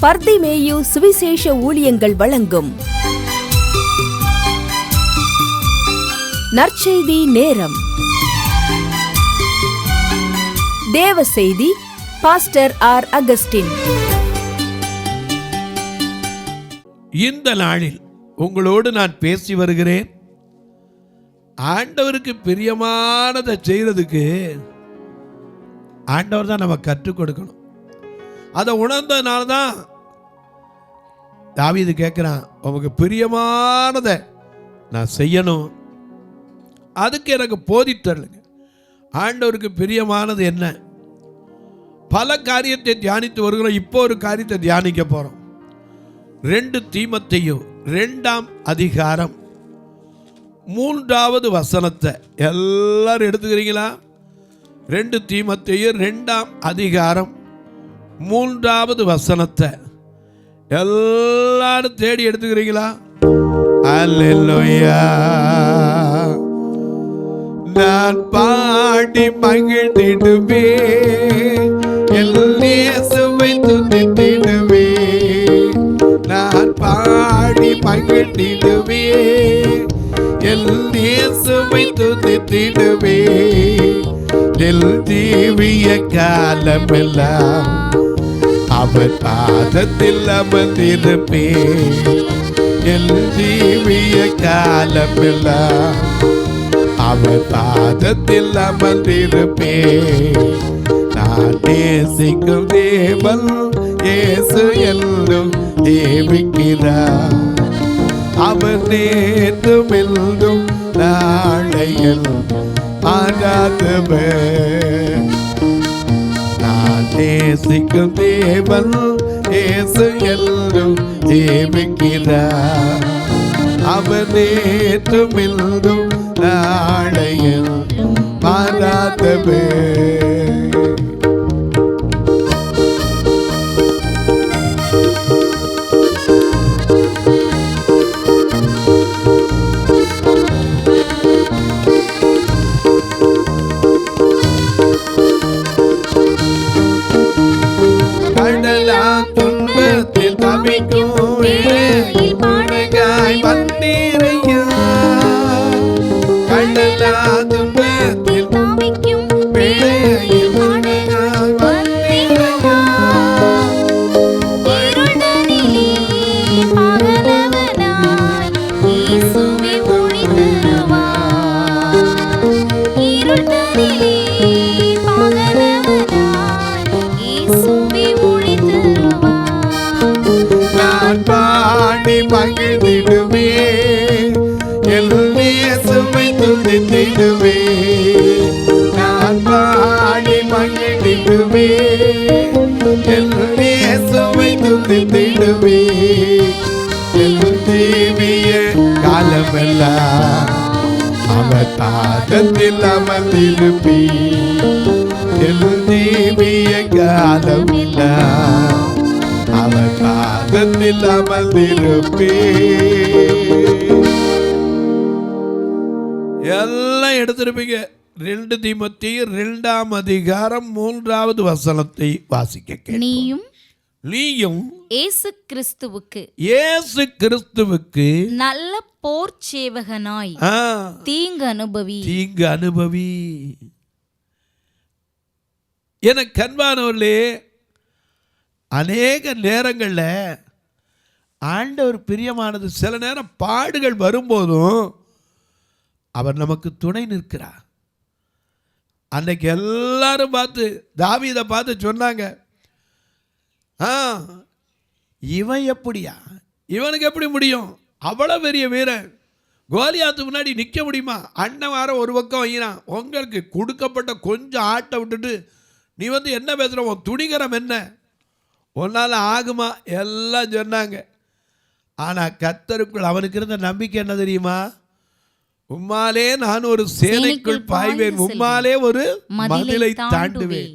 பர்திமேயு சுவிசேஷ ஊழியங்கள் வழங்கும் நற்செய்தி நேரம். தேவ செய்தி பாஸ்டர் ஆர். அகஸ்டின். இந்த நாளில் உங்களோடு நான் பேசி வருகிறேன். ஆண்டவருக்கு பிரியமானதை செய்யறதுக்கு ஆண்டவர் தான் நம்ம கற்றுக் கொடுக்கணும். அதை உணர்ந்ததுனால தான் தாவீது கேட்குறான், உனக்கு பிரியமானதை நான் செய்யணும், அதுக்கு எனக்கு போதித்தருளுங்க. ஆண்டவருக்கு பிரியமானது என்ன? பல காரியத்தை தியானித்து வருகிறோம். இப்போ ஒரு காரியத்தை தியானிக்க போகிறோம். 2 தீமோத்தேயு 2ஆம் அதிகாரம் 3வது வசனத்தை எல்லாரும் எடுத்துக்கிறீங்களா? 2 தீமோத்தேயு 2ஆம் அதிகாரம் 3வது வசனத்தை எல்லாரும் தேடி எடுத்துக்கிறீங்களா? அல்லேலூயா. நான் பாடி மகிழ்ந்திடுவே, இயேசுவை துதித்திடுவே. நான் பாடி மகிழ்ந்திடுவே, இயேசுவை துதித்திடுவே. எல் ஜீவிய காலமெல்லாம் அவர் பாதத்தில் அமர்ந்திருப்பே. எல் ஜீவிய காலமெல்லாம் அவர் பாதத்தில் அமர்ந்திருப்பே. நான் நேசிக்கும் தேவன் இயேசு என்றும் தேவிக்கிறார். அவர் நேற்றும் என்றும் நாளையில் ஆகாதவர். நான் நேசிக்கும் தேவன் இயேசு என்றும் தேவிக்கிறார். அவர் நேற்றும் என்றும் நாளையில் மாறாதவர். கடலா துன்பத்தில் தவிக்கும் வேளையில் படகாய் வந்தீரையா. கடலா துன்பத்தில் தவிக்கும் வேளையில் படகாய் வந்தீரையா. இருடனிலே பகலவனாய் இயேசுவே ஒளி தருவார். இருடனிலே நான் பாடி மகிழ்ந்திடுவே, இயேசுவை துதித்திடுவே. நான் பாடி மகிழ்ந்திடுவே, இயேசுவை துதித்திடுவே. ஜீவிய காலமெல்லாம் அவர் பாதத்தில் அமர்ந்திருப்பே. ஜீவிய காலமெல்லாம் அவர் பாதத்தில் அமர்ந்திருப்பே. எல்லாம் எடுத்திருப்பீங்க. 2 தீமோத்தேயு 2ஆம் அதிகாரம் 3வது வசனத்தை வாசிக்க. நீயும் இயேசு கிறிஸ்துவுக்கு நல்ல போர் சேவகனாய் தீங்கு அனுபவி. என கண்பானவர்களே, அநேக நேரங்களில் ஆண்டவர் பிரியமானது. சில நேரம் பாடுகள் வரும்போதும் அவர் நமக்கு துணை நிற்கிறார். அன்னைக்கு எல்லாரும் பார்த்து தாவீதை பார்த்து சொன்னாங்க, இவன் எப்படியா, இவனுக்கு எப்படி முடியும், அவ்வளோ பெரிய வீரன், கோலியாத்து முன்னாடி நிற்க முடியுமா? அண்ணன் வார ஒரு பக்கம் வைக்கிறான், உங்களுக்கு கொடுக்கப்பட்ட கொஞ்சம் ஆட்டை விட்டுட்டு நீ வந்து என்ன பேசுகிற, உன் துணிகரம் என்ன, உன்னால் ஆகுமா எல்லாம் சொன்னாங்க. ஆனால் கர்த்தருக்குள் அவனுக்கு இருந்த நம்பிக்கை என்ன தெரியுமா? உம்மாலே நான் ஒரு சேனைக்குள் பாய்வேன், உம்மாலே ஒரு மதிலை தாண்டுவேன்.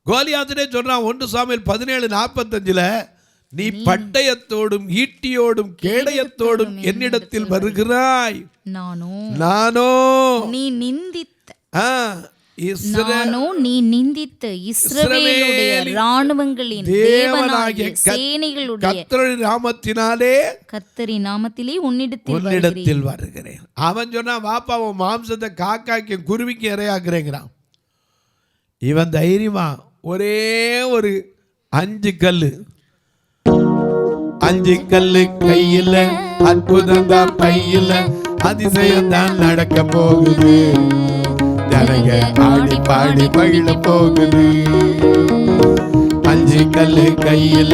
கோலியாத்திலே சொல்றான் 1 சாமுவேல் 17:45, நீ பட்டயத்தோடும் ஈட்டியோடும் கேடயத்தோடும் என்னிடத்தில் வருகிறாய், நானோ நீ நிந்தித்த நானோ நீ நிந்தித்த இஸ்ரவேலுடைய இராணுவங்களின் தேவனாகிய சேனைகளுடைய கர்த்தரின் நாமத்தினாலே கர்த்தரின் நாமத்திலே உன்னிடத்தில் வருகிறேன். அவன் சொன்னா வாப்பா உன் மாம்சத்தை காக்காக்கு குருவிக்கு இரையாக்குறேங்கிறான். இவன் தைரியமா ஒரே ஒரு 5 கல்லு கையில, அற்புதம் தான் பையில, அதிசயம் தான் நடக்க போகுது, ஜனங்க ஆடி பாடி பயில போகுது. 5 கல்லு கையில,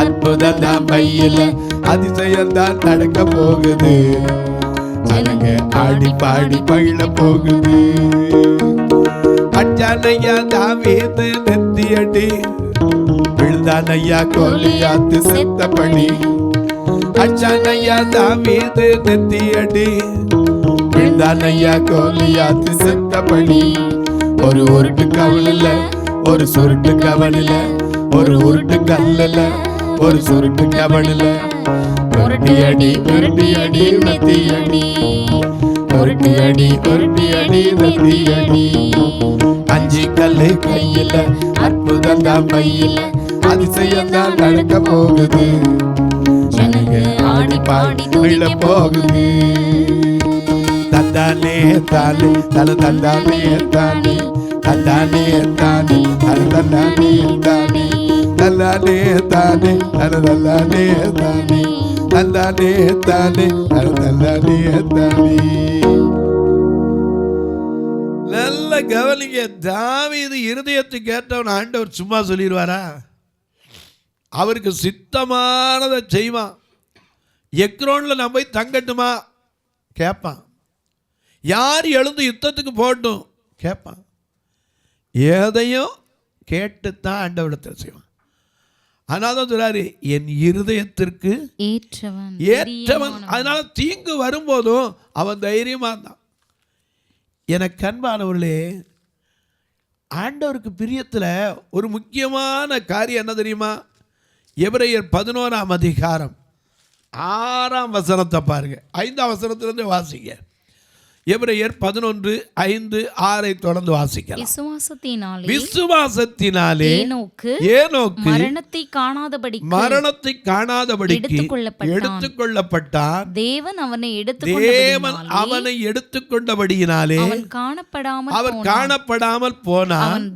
அற்புதம் தான் பையில, அதிசயம் தான் நடக்க போகுது, ஜனங்க ஆடி பாடி பயில போகுது. அச்சானையா தாவீது நெத்தியடி, விழுந்தானையா கோலியாத்து செத்தபடி. அச்சானையா தாவீது நெத்தியடி, விழுந்தானையா கோலியாத்து செத்தபடி. ஒரு உருட்டு கவலில, ஒரு சுருட்டு கவனில, ஒரு உருட்டு கல்லுல, ஒரு சுருட்டு கவனில, உருட்டி அடி உருட்டி அடி நெத்தியடி, உருட்டி அடி உருட்டி அடி நெத்தியடி. 5 கல்லு கையில, அற்புதம் தான் பையில, அதிசயம் தான் நடக்க போகுது, ஜனங்க ஆடி பாடி துள்ள போகுது. தந்தானே தானே தல தந்தானே தானே, தந்தானே தானே தல தந்தானே தானே, தந்தானே தானே தல தந்தானே தானே, தந்தானே தானே தல தந்தானே தானே. நல்ல கவனிங்க. தாவீது இருதயத்துக்கு கேட்டவன் ஆண்டவர் சும்மா சொல்லிடுவாரா? அவருக்கு சித்தமானதை செய்வான். எக்ரோன்ல நான் போய் தங்கட்டுமா கேட்பான். யார் எழுந்து யுத்தத்துக்கு போகட்டும் கேட்பான். எதையும் கேட்டுத்தான் ஆண்டவரிடத்தில் செய்வான். அதனால தான் சொல்றாரு, என் இருதயத்திற்கு ஏற்றவன். அதனால தீங்கு வரும்போதும் அவன் தைரியமா இருந்தான். எனக்கு அன்பானவர்களே, ஆண்டவருக்கு பிரியத்தில் ஒரு முக்கியமான காரியம் என்ன தெரியுமா? எபிரேயர் 11ஆம் அதிகாரம் 6ஆம் வசனத்தை பாருங்க. 5ஆம் வசனத்திலிருந்து வாசிங்க. எபிரேயர் 11:5, 6 தொடர்ந்து வாசிக்கலாம். விசுவாசத்தினாலே ஏனோக்கு மரணத்தை காணாதபடிக்கு எடுத்துக்கொள்ளப்பட்டான். தேவன் அவனை எடுத்துக்கொண்டபடியினாலே அவன் காணப்படாமல் போனான்.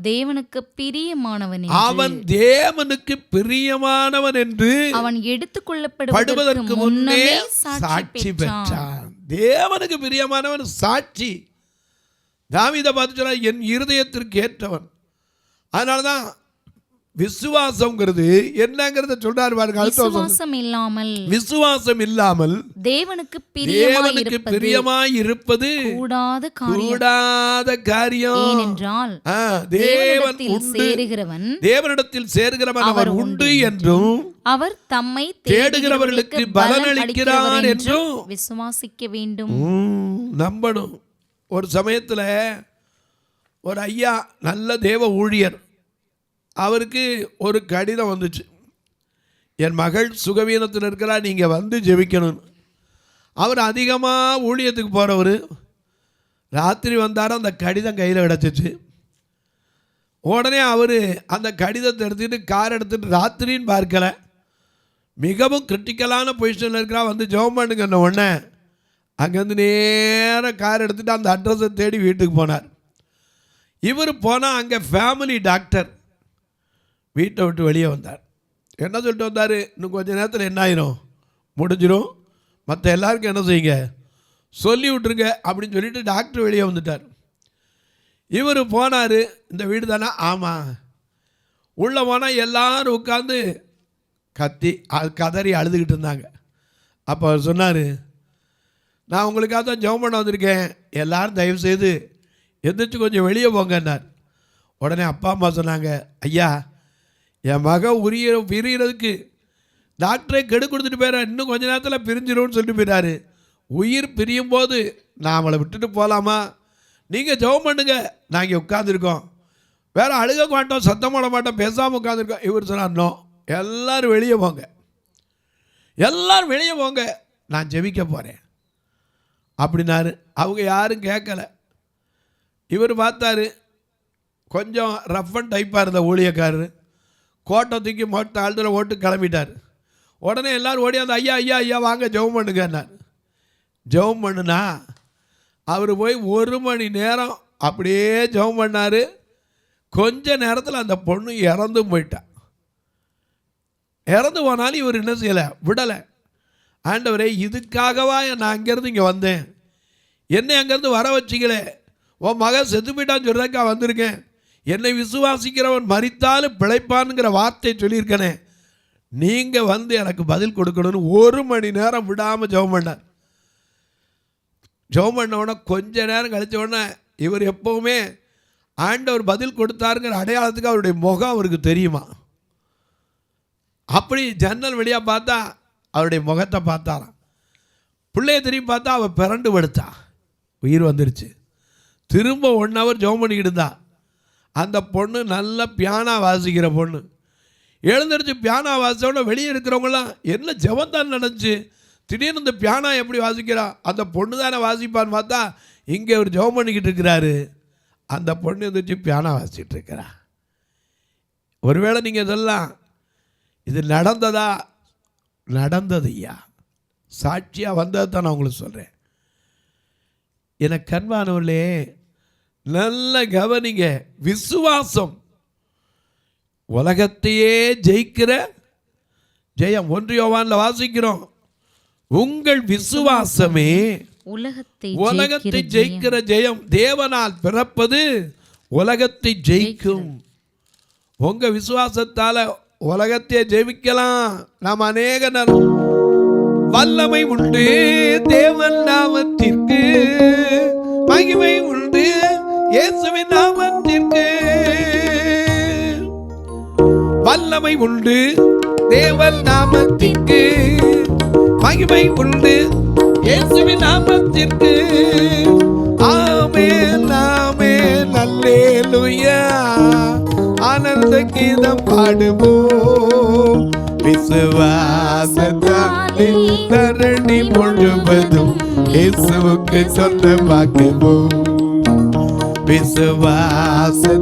அவன் தேவனுக்கு பிரியமானவன் என்று அவன் எடுத்துக்கொள்ளப்படுவதற்கு முன்னே சாட்சி பெற்றான். தேவனுக்கு பிரியமானவன் சாட்சி. தாவீதை பார்த்து சொல்ல, என் இருதயத்திற்கு ஏற்றவன். அதனாலதான் விசுவாசம்ங்கிறது என்னங்கிறத சொல்றாரு பாருங்க. விசுவாசம் இல்லாமல் தேவனுக்கு பிரியமாய் இருப்பது கூடாத காரியம். ஏனென்றால் தேவனிடத்தில் சேர்கிறவன் அவர் உண்டு என்றும் அவர் தம்மை தேடுகிறவர்களுக்கு பலனளிக்கிறார் என்றும் விசுவாசிக்க வேண்டும், நம்பணும். ஒரு சமயத்துல ஒரு ஐயா, நல்ல தேவ ஊழியர், அவருக்கு ஒரு கடிதம் வந்துச்சு. என் மகள் சுகவீனத்தில் இருக்கிறா, நீங்கள் வந்து ஜெபிக்கணும். அவர் அதிகமாக ஊழியத்துக்கு போகிறவர். ராத்திரி வந்தார், அந்த கடிதம் கையில் கிடச்சிச்சு. உடனே அவர் அந்த கடிதத்தை எடுத்துக்கிட்டு கார் எடுத்துகிட்டு, ராத்திரின்னு பார்க்கலை, மிகவும் கிரிட்டிக்கலான பொசிஷனில் இருக்கிறா, வந்து ஜெபம் பண்ணுங்கன்ன உடனே அங்கேருந்து நேராக கார் எடுத்துகிட்டு அந்த அட்ரஸை தேடி வீட்டுக்கு போனார். இவர் போனால் அங்கே ஃபேமிலி டாக்டர். வீட்டை விட்டு வெளியே வந்தார். என்ன சொல்லிட்டு வந்தார்? இன்னும் கொஞ்சம் நேரத்தில் என்ன ஆயிரும், முடிஞ்சிடும், மற்ற எல்லாருக்கும் என்ன செய்யுங்க, சொல்லி விட்ருங்க அப்படின்னு சொல்லிட்டு டாக்டர் வெளியே வந்துட்டார். இவர் போனார். இந்த வீடு தானே? ஆமாம். உள்ளே போனால் எல்லோரும் உட்காந்து கதறி அழுதுகிட்டு இருந்தாங்க. அப்போ அவர் சொன்னார், நான் உங்களுக்காக தான் ஜெபம் பண்ண வந்திருக்கேன், எல்லோரும் தயவுசெய்து எந்திரிச்சு கொஞ்சம் வெளியே போங்கன்னார். உடனே அப்பா அம்மா சொன்னாங்க, ஐயா, என் மக பிரியறதுக்கு டாக்டரே கெடு கொடுத்துட்டு போயிடார், இன்னும் கொஞ்ச நேரத்தில் பிரிஞ்சிடும்னு சொல்லிட்டு போயிட்டாரு. உயிர் பிரியும் போது நான் அவளை விட்டுட்டு போகலாமா? நீங்கள் ஜெபம் பண்ணுங்க, நாங்கள் உட்காந்துருக்கோம், வேறு அழுக மாட்டோம், சத்தம் போட மாட்டோம், பேசாமல் உட்காந்துருக்கோம். இவர் சொன்னார், நோ, எல்லோரும் வெளியே போங்க, எல்லோரும் வெளியே போங்க, நான் ஜெபிக்க போகிறேன் அப்படின்னாரு. அவங்க யாரும் கேட்கலை. இவர் பார்த்தாரு, கொஞ்சம் ரஃப் அண்ட் டைப்பாக இருந்த ஊழியக்காரர் கோட்டை தூக்கி மொட்டை ஆழ்த்துல ஓட்டு கிளம்பிட்டார். உடனே எல்லோரும் ஓடியாந்து ஐயா ஐயா ஐயா வாங்க ஜெபம் பண்ணுங்கன்னார். ஜெபம் பண்ணுனா அவர் போய் 1 மணி நேரம் அப்படியே ஜெபம் பண்ணார். கொஞ்ச நேரத்தில் அந்த பொண்ணு இறந்து போயிட்டா. இறந்து போனாலும் இவர் என்ன செய்யலை, விடலை. ஆண்டவரே, இதுக்காகவா நான் அங்கேருந்து இங்கே வந்தேன், என்னை அங்கேருந்து வர வச்சிங்களே, உன் மகன் செத்து போயிட்டான்னு சொல்கிறதுக்கா வந்திருக்கேன், என்னை விசுவாசிக்கிறவன் மரித்தாலும் பிழைப்பான்ங்கிற வார்த்தை சொல்லியிருக்கனே, நீங்கள் வந்து எனக்கு பதில் கொடுக்கணும்னு 1 மணி நேரம் விடாமல் ஜெபம் பண்ணார். ஜெபம் பண்ண உடனே கொஞ்ச நேரம் கழிச்ச உடனே இவர் எப்போவுமே ஆண்டவர் பதில் கொடுத்தாருங்கிற அடையாளத்துக்கு அவருடைய முகம் அவருக்கு தெரியுமா. அப்படி ஜன்னல் வழியாக பார்த்தா அவருடைய முகத்தை பார்த்தாராம். பிள்ளைய திரும்பி பார்த்தா அவள் பிறண்டு படுத்தா, உயிர் வந்துருச்சு. திரும்ப 1 ஹவர் ஜெபம் பண்ணிக்கிட்டு இருந்தா. அந்த பொண்ணு நல்ல பியானா வாசிக்கிற பொண்ணு எழுந்திரிச்சு பியானா வாசிச்சோட வெளியே இருக்கிறவங்களாம் என்ன ஜெபம் தான் நடந்துச்சு, திடீர்னு இந்த பியானா எப்படி வாசிக்கிறா, அந்த பொண்ணு தானே வாசிப்பான்னு பார்த்தா இங்கே ஒரு ஜெபம் பண்ணிக்கிட்டு இருக்கிறாரு. அந்த பொண்ணு இருந்துச்சு பியானா வாசிக்கிட்டு இருக்கிறா. ஒருவேளை நீங்கள் இதெல்லாம் இது நடந்ததா? நடந்தது ஐயா, சாட்சியாக வந்தது தான் நான் உங்களுக்கு சொல்கிறேன். எனக்கு கண்பானவர்களே, நல்ல கவனிங்க. விசுவாசம் உலகத்தையே ஜெயிக்கிற ஜெயம். 1 யோவானில் வாசிக்கிறோம், உங்கள் விசுவாசமே உலகத்தை ஜெயிக்கிற ஜெயம். தேவனால் பிறப்பது உலகத்தை ஜெயிக்கும். உங்க விசுவாசத்தால உலகத்தையே ஜெயிக்கலாம். நாம் அநேக நேரம் வல்லமை உண்டு தேவன் நாமத்திற்கு, மகிமை உண்டு இயேசுவின் நாமத்திற்கு. வல்லமை உண்டு தேவன் நாமத்திற்கு, மகிமை உண்டு இயேசுவின் நாமத்திற்கு. ஆமென் ஆமென் அல்லேலூயா, ஆனந்த கீதம் பாடுவோம். விசுவாசத்தாலே தரணி முழுவதும் இயேசுவுக்கு சொந்தமாக்குவோம். விசுவாசத்தாலே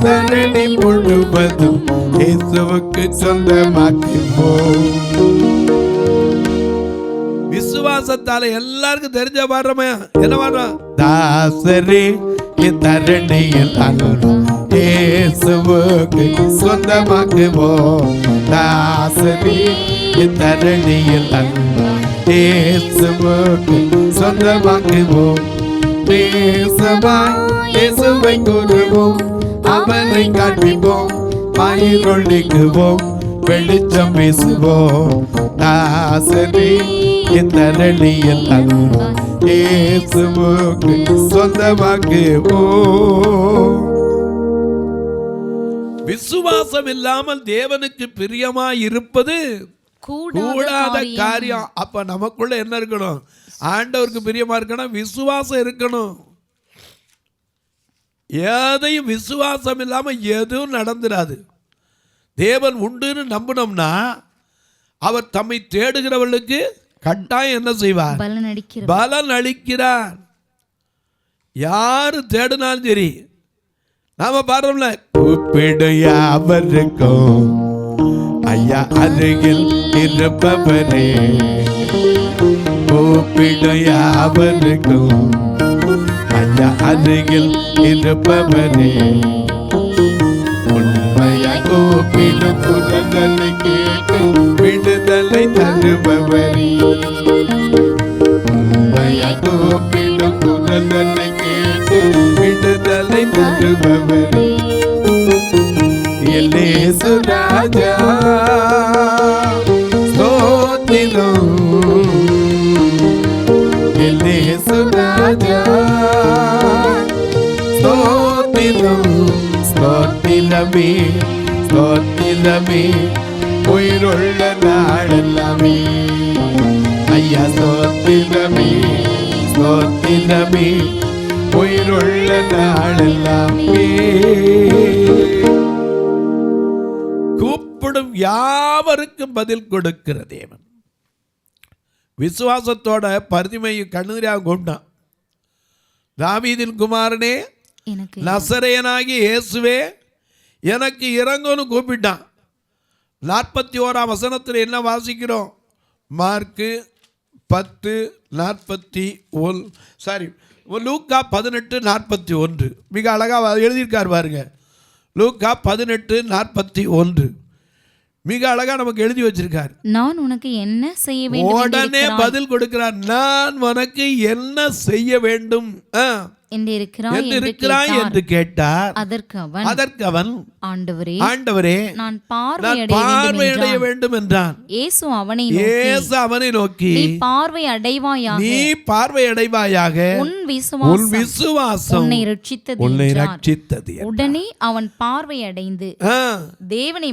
தரணி முழுவதும் இயேசுவுக்கு சொந்தமாக்குவோம். விசுவாசத்தால எல்லாருக்கும் தெரிஞ்ச பாடுறோமே, என்ன பாடுறோம்? தாசரே தரணியில் இயேசுவுக்கு சொந்தமாக்குவோம். தாசரே தரணியில் இயேசுவுக்கு சொந்தமாக்குவோம். தேசமாய் இயேசுவை கூறுவோம், அவனை காண்பிப்போம், மகிழ் நீக்குவோம், வெளிச்சம் வீசுவோம். தாசரே தரணியில் இயேசுவுக்கு சொந்தமாக்குவோம். விசுவாசம் இல்லாமல் தேவனுக்கு பிரியமாய் இருப்பது கூடாத காரியம். அப்ப நமக்குள்ள என்ன இருக்கணும்? ஆண்டவருக்கு பிரியமா இருக்கணும், விசுவாசம் இருக்கணும். எதையும் விசுவாசம் இல்லாம எதுவும் நடந்துடாது. தேவன் உண்டுன்னு நம்பினோம்னா அவர் தம்மை தேடுகிறவர்களுக்கு கட்டாயம் என்ன செய்வார்? பலன் அளிக்கிறார். யாரு தேடினாலும் சரி, நாம பாடுறோம்ல, கூப்பிடு யாவருக்கும் ஐயா அருகில் இருப்பவரே, கூப்பிடு யாவருக்கும் ஐயா அருகில் இருப்பவரே, உண்மையாய் கூப்பிடும் குரலை கேட்டு விடுதலை தருபவரே, உண்மையாய் கூப்பிடும் குரலை கேட்டு விடுதலை தருபவரே, இயேசு ராஜா ஸ்தோத்திரம், இயேசு ராஜா ஸ்தோத்திரம், ஸ்தோத்திரமே ஸ்தோத்திரமே உயிருள்ள நாளெல்லாமே ஐயா, ஸ்தோத்திரமே ஸ்தோத்திரமே உயிருள்ள நாளெல்லாமே. கூப்பிடும் யாவருக்கும் பதில் கொடுக்கிற தேவன். விசுவாசத்தோட பரிதிமையை கண்ணீராக கொண்டான். தாவீதின் குமாரனே எனக்கு நசரேயனாகிய இயேசுவே எனக்கு இறங்குன்னு கூப்பிட்டான். 41ஆம் வசனத்தில் என்ன வாசிக்கிறோம்? மார்க்கு 10:41 லூக்கா 18:41 மிக அழகாக எழுதியிருக்கார் பாருங்க. லூக்கா 18:41 மிக அழகா நமக்கு எழுதி வச்சிருக்கார். நான் உனக்கு என்ன செய்ய வேண்டும்? உடனே பதில் கொடுக்கிறார். நான் உனக்கு என்ன செய்ய வேண்டும் இருக்கிறாய் என்று கேட்டார். அதற்கு அவன் ஆண்டவரே நான் பார்வையடைய வேண்டும் என்றான். இயேசு அவனை நோக்கி நீ பார்வை அடைவாயாக, உன் விசுவாசம் உன்னை ரட்சித்தது. உடனே அவன் பார்வை அடைந்து தேவனை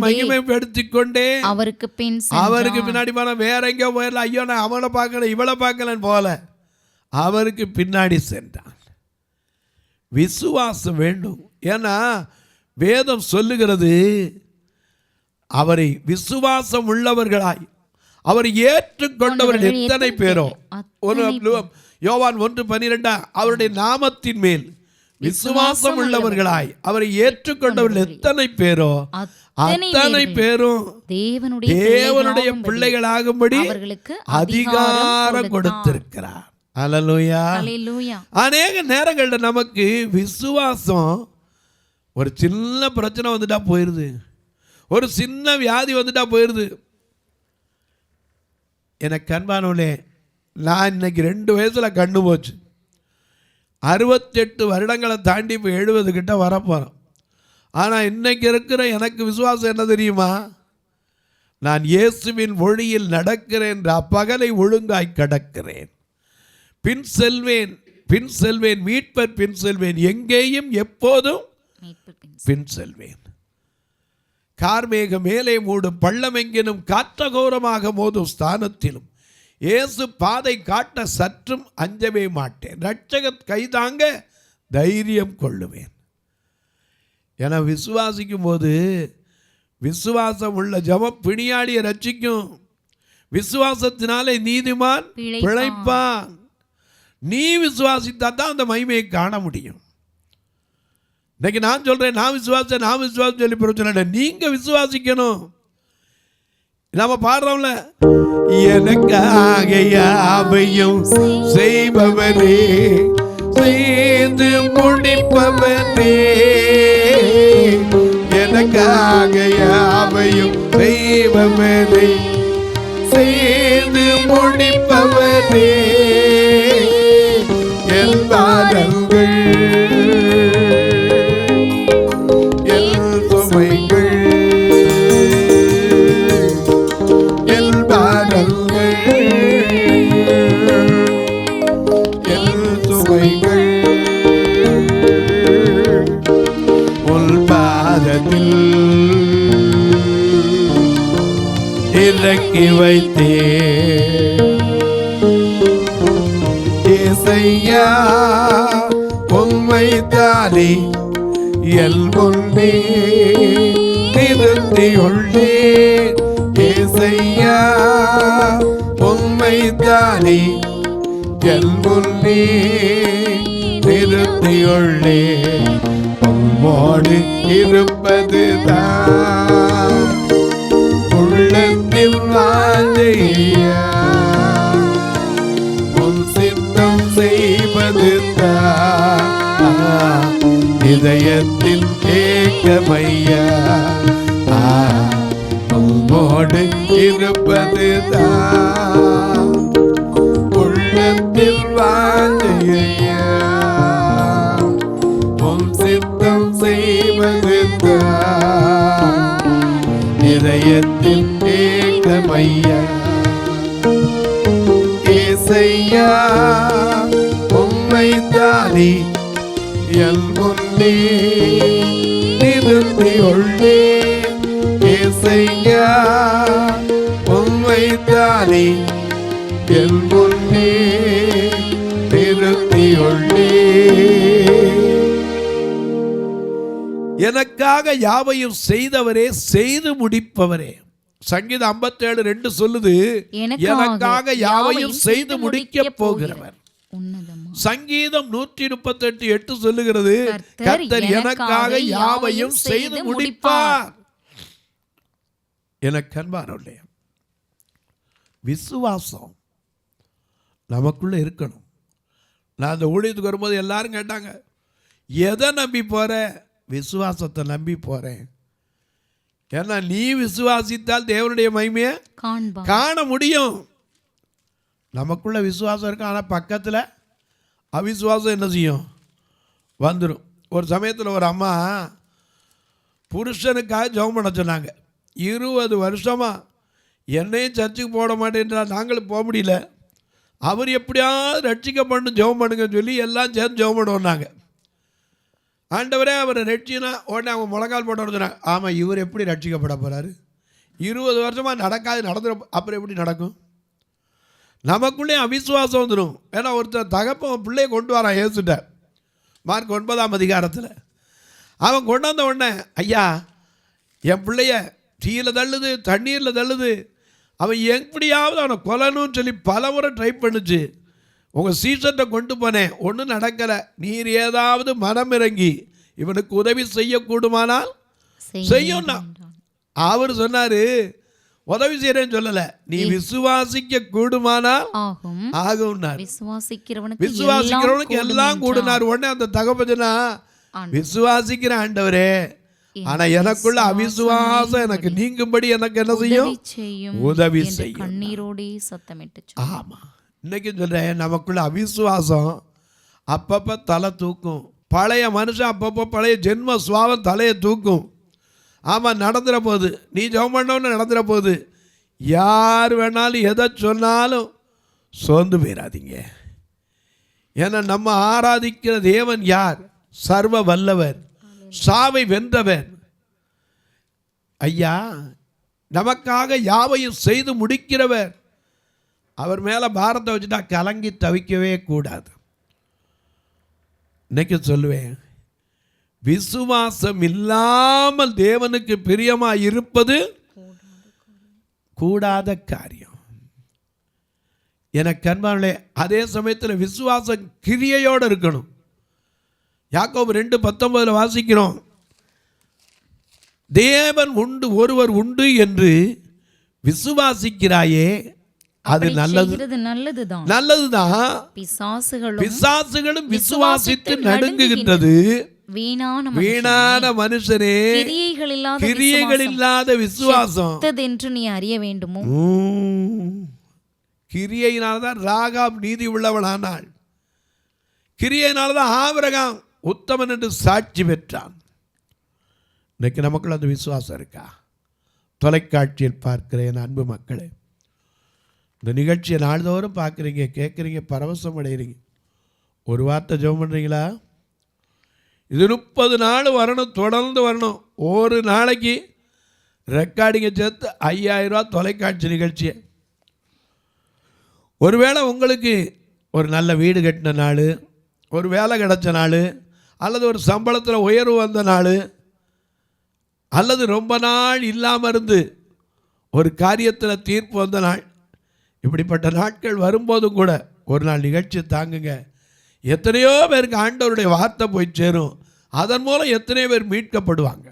மகிமைப்படுத்திக் கொண்டே அவருக்கு பின்னாடி போன. வேற எங்க போயிடல, ஐயோ நான் அவனை பார்க்கல இவளை பார்க்கலன்னு போல அவருக்கு பின்னாடி சென்றான். விசுவாசம் வேண்டும். ஏன்னா வேதம் சொல்லுகிறது, அவரை விசுவாசம் உள்ளவர்களாய் அவரை ஏற்றுக்கொண்டவர்கள் எத்தனை பேரோ. யோவான் 1:12 அவருடைய நாமத்தின் மேல் விசுவாசம் உள்ளவர்களாய் அவரை ஏற்றுக்கொண்டவர்கள் எத்தனை பேரோ அத்தனை பேரும் தேவனுடைய பிள்ளைகளாகும்படி அதிகாரம் கொடுத்திருக்கிறார். அல்லேலூயா. அநேக நேரங்களில் நமக்கு விசுவாசம் ஒரு சின்ன பிரச்சனை வந்துட்டா போயிருது, ஒரு சின்ன வியாதி வந்துட்டா போயிருது. எனக்கு அன்பானவளே, நான் இன்னைக்கு 2 வயசுல கண்ணு போச்சு. 68 வருடங்களை தாண்டி இப்போ 70 கிட்ட வரப்போகிறோம். ஆனால் இன்னைக்கு இருக்கிற எனக்கு விசுவாசம் என்ன தெரியுமா? நான் இயேசுவின் வழியில் நடக்கிறேன், பகலை ஒழுங்காய் கடக்கிறேன், பின் செல்வேன் மீட்பர் பின் செல்வேன், எங்கேயும் எப்போதும் பின் செல்வேன். கார்மேக மேலே மூடும் பள்ளமெங்கினும் காற்றகோரமாக மோதும் ஸ்தானத்திலும் இயேசு பாதை காட்ட சற்றும் அஞ்சவே மாட்டேன். ரட்சகர் கைதாங்க தைரியம் கொள்ளுவேன் என விசுவாசிக்கும் போது, விசுவாசம் உள்ள ஜெபம் பிணியாளியை ரட்சிக்கும். விசுவாசத்தினாலே நீதிமான் பிழைப்பான். நீ விசுவாசித்தா தான் அந்த மகிமையை காண முடியும். இன்னைக்கு நான் சொல்றேன், நான் விசுவாசம் சொல்லி பிரச்சனை. நீங்க விசுவாசிக்கணும். நாம பாடுறோம்ல, எனக்காக யாவையும் செய்பவரே, செய்து முடிப்பவரே, எனக்காக யாவையும் செய்பவரே, செய்து முடிப்பவரே, என் பாதங்கள் என் சுமைகள், என் பாதங்கள் என் சுமைகள் உன் பாதத்தில் இறக்கி வைத்தே. ஏசையா உம்மைத்தானே என் முன்னே நிறுத்தியுள்ளேன். ஏசையா உம்மைத்தானே என் முன்னே நிறுத்தியுள்ளேன். உம்மோடு இருப்பது தான் உள்ளத்தில் வாஞ்சையா, உன் சித்தம் செய்வது தான் இதயத்தில் ஏக்கமையா. உம்மோடு இருப்பது தான் உள்ளத்தில் வாஞ்சையா, உன் சித்தம் செய்வது தான் இதயத்தில் ஏக்கமையா. ஏசையா உம்மைத்தானே என் முன்னே நிறுத்தியுள்ளேன். ஏசையா உம்மைத்தானே என் முன்னே நிறுத்தியுள்ளேன். எனக்காக யாவையும் செய்தவரே, செய்து முடிப்பவரே. சங்கீதம் 57:2 சொல்லுது, எனக்காக யாவையும் செய்து முடிக்க போகிறவர். உன்னதமா. சங்கீதம் 138:8 சொல்லுகிறது, கர்த்தர் எனக்காக யாவையும் செய்து முடிப்பார். எனக்கு அன்பானவர்களே, விசுவாசம் நமக்குள்ள இருக்கணும். நான் அந்த ஊழியத்துக்கு வரும்போது எல்லாரும் கேட்டாங்க, எதை நம்பி போற? விசுவாசத்தை நம்பி போறேன். ஏன்னா நீ விசுவாசித்தால் தேவனுடைய மகிமையை காண முடியும். நமக்குள்ள விசுவாசம் இருக்கு, ஆனால் பக்கத்தில் அவிசுவாசம் என்ன செய்யும்? வந்துடும். ஒரு சமயத்தில் ஒரு அம்மா புருஷனுக்காக ஜெபம் பண்ண சொன்னாங்க. 20 வருஷமாக என்னையும் சர்ச்சுக்கு போட மாட்டேன்றா, நாங்களும் போக முடியல. அவர் எப்படியாவது ரட்சிக்கப்படணும், ஜெபம் பண்ணுங்கன்னு சொல்லி எல்லாம் சேர்ந்து ஜெபம் பண்ணுவோன்னாங்க. ஆண்டவரே அவரை ரட்சினா உடனே அவங்க முழங்கால் போட்டோன்னு சொன்னாங்க. ஆமாம், இவர் எப்படி ரட்சிக்கப்பட போகிறாரு? 20 வருஷமாக நடக்காது, நடந்துடும். அப்புறம் எப்படி நடக்கும்? நமக்குள்ளே அவிசுவாசம் வந்துடும். ஏன்னா ஒருத்தர் தகப்பன் பிள்ளையை கொண்டு வரான் இயேசுட்ட, மார்க் 9ஆம் அதிகாரத்தில். அவன் கொண்டாந்த உடனே, ஐயா என் பிள்ளைய தீயில் தள்ளுது, தண்ணீரில் தள்ளுது, அவன் எப்படியாவது அவனை கொல்லணும்னு சொல்லி பல முறை ட்ரை பண்ணுச்சு. உங்கள் சீசன்ட்ட கொண்டு போனேன், ஒன்றும் நடக்கலை. நீர் ஏதாவது மனம் இறங்கி இவனுக்கு உதவி செய்யக்கூடுமானால் செய்யும்னா. அவர் சொன்னார், உதவி செய்யறேன்னு சொல்லலை, நீ விசுவாசிக்க கூடுமானால் ஆகும்னார். விசுவாசிக்கிறவனுக்கு எல்லாம் கூடுனார். உடனே அந்த தகப்பனா, விசுவாசிக்கிற ஆண்டவரே, ஆனா எனக்குள்ள அவிசுவாசம் எனக்கு நீங்கும்படி எனக்கு என்ன செய்யும்? உதவி செய்யும். கண்ணீரோடே சத்தமிட்டு. ஆமா, இன்னைக்கு சொல்றேன், நமக்குள்ள அவிசுவாசம் அப்பப்ப தலை தூக்கும். பழைய மனுஷன் அப்பப்போ பழைய ஜென்ம சுவாவம் தலையை தூக்கும். ஆமாம், நடந்துட போகுது. நீ ஜெபம் பண்ணவொன்னு நடந்துட போகுது. யார் வேணாலும் எதை சொன்னாலும் சோர்ந்து போயிடாதீங்க. ஏன்னா நம்ம ஆராதிக்கிற தேவன் யார்? சர்வ வல்லவர், சாவை வென்றவர். ஐயா, நமக்காக யாவையும் செய்து முடிக்கிறவர். அவர் மேலே பாரத்தை வச்சுட்டா கலங்கி தவிக்கவே கூடாது. இன்னைக்கு சொல்லுவேன், விசுவாசம் இல்லாமல் தேவனுக்கு பிரியமாக இருப்பது கூடாத காரியம். எனக்கு அன்பானவர்களே, அதே சமயத்தில் விசுவாசம் கிரியையோடு இருக்கணும். யாக்கோபு 2:19 வாசிக்கிறோம், தேவன் உண்டு, ஒருவர் உண்டு என்று விசுவாசிக்கிறாயே, அது நல்லதுதான். பிசாசுகளும் விசுவாசித்து நடுங்குகின்றது. வீணான மனுஷனே, கிரியைகள் இல்லாத விசுவாசம் என்று நீ அறிய வேண்டுமோ. கிரியையினால்தான் ராகாப் நீதி உள்ளவளானாள். கிரியையினால்தான் ஆபிரகாம் உத்தமன் என்று சாட்சி பெற்றான். இன்னைக்கு நமக்குள்ள அந்த விசுவாசம் இருக்கா? தொலைக்காட்சியில் பார்க்கிற என் அன்பு மக்களே, இந்த நிகழ்ச்சியை நாள்தோறும் பார்க்குறீங்க, கேட்குறீங்க, பரவசம் அடைகிறீங்க. ஒரு வார்த்தை ஜெபம் பண்ணுறீங்களா? இது 30 நாள் வரணும், தொடர்ந்து வரணும். ஒரு நாளைக்கு ரெக்கார்டிங்கை சேர்த்து 5000 ரூபா தொலைக்காட்சி நிகழ்ச்சியை. ஒருவேளை உங்களுக்கு ஒரு நல்ல வீடு கட்டின நாள், ஒரு வேலை கிடச்ச நாள், அல்லது ஒரு சம்பளத்தில் உயர்வு வந்த நாள், அல்லது ரொம்ப நாள் இல்லாமல் இருந்து ஒரு காரியத்தில் தீர்ப்பு வந்த நாள், இப்படிப்பட்ட நாட்கள் வரும்போதும் கூட ஒரு நாள் நிகழ்ச்சி தாங்குங்க. எத்தனையோ பேருக்கு ஆண்டவருடைய வார்த்தை போய் சேரும். அதன் மூலம் எத்தனையோ பேர் மீட்கப்படுவாங்க.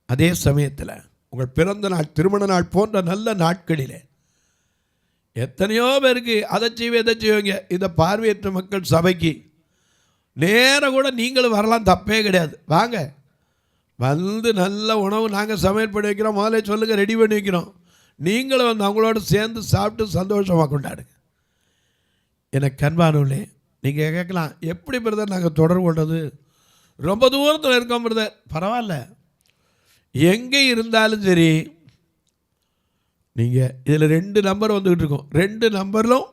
அதே சமயத்தில் உங்கள் பிறந்த நாள், திருமண நாள் போன்ற நல்ல நாட்களிலே எத்தனையோ பேருக்கு அதை செய்வேன் எதை செய்வீங்க. இந்த பார்வையற்ற மக்கள் சபைக்கு நேரம் கூட நீங்களும் வரலாம், தப்பே கிடையாது. வாங்க, வந்து நல்ல உணவு நாங்கள் சமையல் பண்ணி வைக்கிறோம், முதல்ல சொல்லுங்கள், ரெடி பண்ணி வைக்கிறோம். நீங்களும் வந்து அவங்களோட சேர்ந்து சாப்பிட்டு சந்தோஷமாக கொண்டாடுங்க. எனக்கு அன்பானவர்களே, நீங்கள் கேட்கலாம், எப்படி பிரதர் நாங்கள் தொடர்பு கொண்டது? ரொம்ப தூரத்தில் இருக்கோம் பிரதர். பரவாயில்ல, எங்கே இருந்தாலும் சரி, நீங்கள் இதில் 2 நம்பர் வந்துக்கிட்டு இருக்கோம். 2 நம்பரிலும்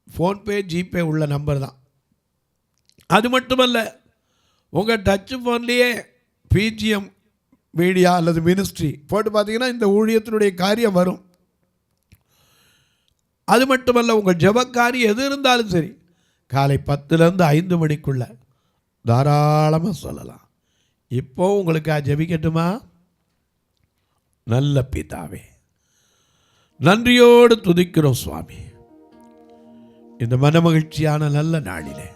ஃபோன்பே, ஜிபே உள்ள நம்பர் தான். அது மட்டுமல்ல, உங்கள் டச்சு ஃபோன்லேயே பிஜிஎம் மீடியா அல்லது மினிஸ்ட்ரி போட்டு பார்த்தீங்கன்னா இந்த ஊழியத்தினுடைய காரியம் வரும். அது மட்டுமல்ல, உங்கள் ஜெபக்காரி எது இருந்தாலும் சரி, காலை 10லேருந்து 5 மணிக்குள்ள தாராளமாக சொல்லலாம். இப்போ உங்களுக்கு ஜெபிக்கட்டுமா? நல்ல பிதாவே, நன்றியோடு துதிக்கிறோம் சுவாமி. இந்த மனமகிழ்ச்சியான நல்ல நாளிலே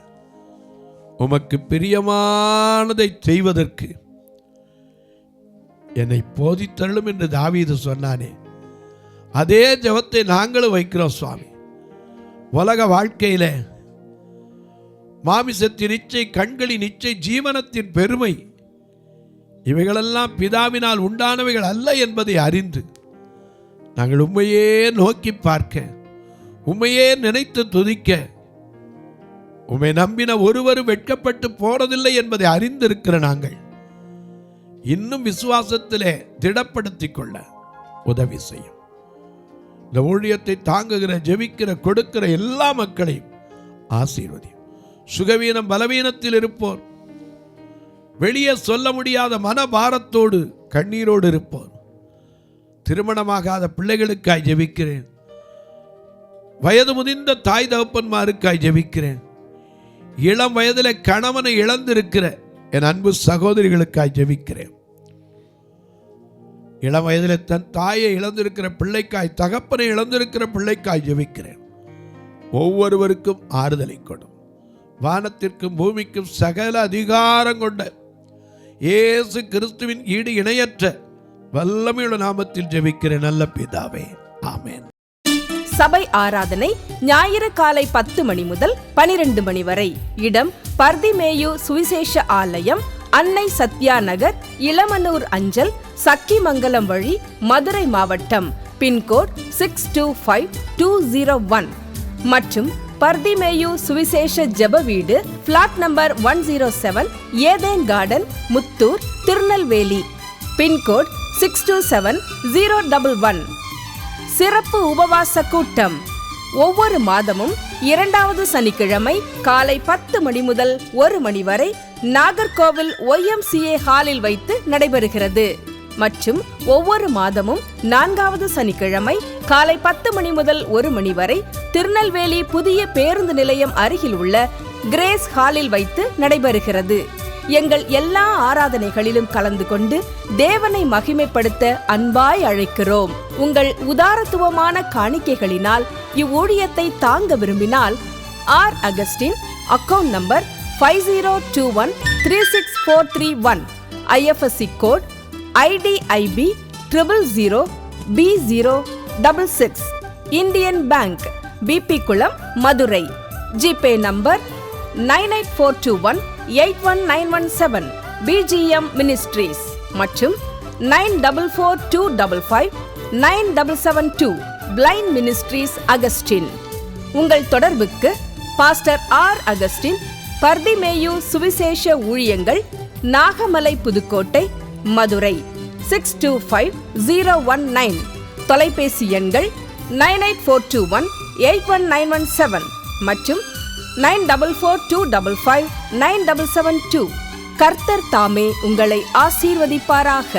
உமக்கு பிரியமானதை செய்வதற்கு என்னை போதித்தள்ளும் என்று தாவீது சொன்னானே, அதே ஜெபத்தை நாங்களும் வைக்கிறோம் சுவாமி. உலக வாழ்க்கையில மாமிசத்தின் இச்சை, கண்களின் இச்சை, ஜீவனத்தின் பெருமை இவைகளெல்லாம் பிதாவினால் உண்டானவைகள் அல்ல என்பதை அறிந்து நாங்கள் உம்மையே நோக்கி பார்க்க, உம்மையே நினைத்து துதிக்க, உம்மை நம்பின ஒருவரும் வெட்கப்பட்டு போனதில்லை என்பதை அறிந்திருக்கிற நாங்கள் இன்னும் விசுவாசத்திலே திடப்படுத்திக் கொள்ள உதவி செய்யும். இந்த ஊழியத்தை தாங்குகிற, ஜெபிக்கிற, கொடுக்கிற எல்லா மக்களையும் ஆசீர்வதியும். சுகவீனம், பலவீனத்தில் இருப்போர், வெளியே சொல்ல முடியாத மனபாரத்தோடு கண்ணீரோடு இருப்போர், திருமணமாகாத பிள்ளைகளுக்காய் ஜெபிக்கிறேன். வயது முதிர்ந்த தாய் தகப்பன்மாருக்காய் ஜெபிக்கிறேன். இளம் வயதில் கணவனை இழந்திருக்கிற என் அன்பு சகோதரிகளுக்காய் ஜெபிக்கிறேன். இளம் வயதில் தன் தாயை இழந்திருக்கிற பிள்ளைக்காய், தகப்பனை இழந்திருக்கிற பிள்ளைக்காய் ஜெபிக்கிறேன். ஒவ்வொருவருக்கும் ஆறுதலை கொடும். வானத்திற்கும் பூமிக்கும் சகல அதிகாரம் கொண்ட இயேசு கிறிஸ்துவின் ஈடு இணையற்ற வல்லமையுள்ள நாமத்தில் ஜெபிக்கிறேன் நல்ல பிதாவே, ஆமென். சபை ஆராதனை ஞாயிறு காலை 10 மணி முதல் 12 மணி வரை. இடம் பர்திமேயு சுவிசேஷ ஆலயம், அன்னை சத்யா நகர், இளமனூர் அஞ்சல், சக்கிமங்கலம் வழி, மதுரை மாவட்டம். பின்கோட் 625201 மற்றும் பர்திமேயு சுவிசேஷ ஜெப வீடு, flat number 107, Eden garden, Muthur, Tirunelveli. Pin code 627011. சிறப்பு உபவாச கூட்டம் ஒவ்வொரு மாதமும் 2வது சனிக்கிழமை காலை 10 மணி முதல் 1 மணி வரை நாகர்கோவில் YMCA ஹாலில் வைத்து நடைபெறுகிறது. மற்றும் ஒவ்வொரு மாதமும் 4வது சனிக்கிழமை காலை 10 மணி முதல் 1 மணி வரை திருநெல்வேலி புதிய பேருந்து நிலையம் அருகில் உள்ள கிரேஸ் ஹாலில் வைத்து நடைபெறுகிறது. எங்கள் எல்லா ஆராதனைகளிலும் கலந்து கொண்டு தேவனை மகிமைப்படுத்த அன்பாய் அழைக்கிறோம். உங்கள் உதாரத்துவமான காணிக்கைகளினால் இவ்வூழியத்தை தாங்க விரும்பினால் R Augustine, account number 5021364331, IFSC code IDIB 000B066, Indian bank, BP Kulam, Madurai. GPay number 9842181917, BGM ministries மற்றும் 9442559772, பிளைண்ட் மினிஸ்ட்ரீஸ் அகஸ்டின். உங்கள் தொடர்புக்கு பாஸ்டர் ஆர் அகஸ்டின், பர்திமேயு சுவிசேஷ ஊழியங்கள், நாகமலை, புதுக்கோட்டை, மதுரை 625019. தொலைபேசி எண்கள் 9842181917 மற்றும் 9442559772. கர்த்தர் தாமே உங்களை ஆசீர்வதிப்பாராக.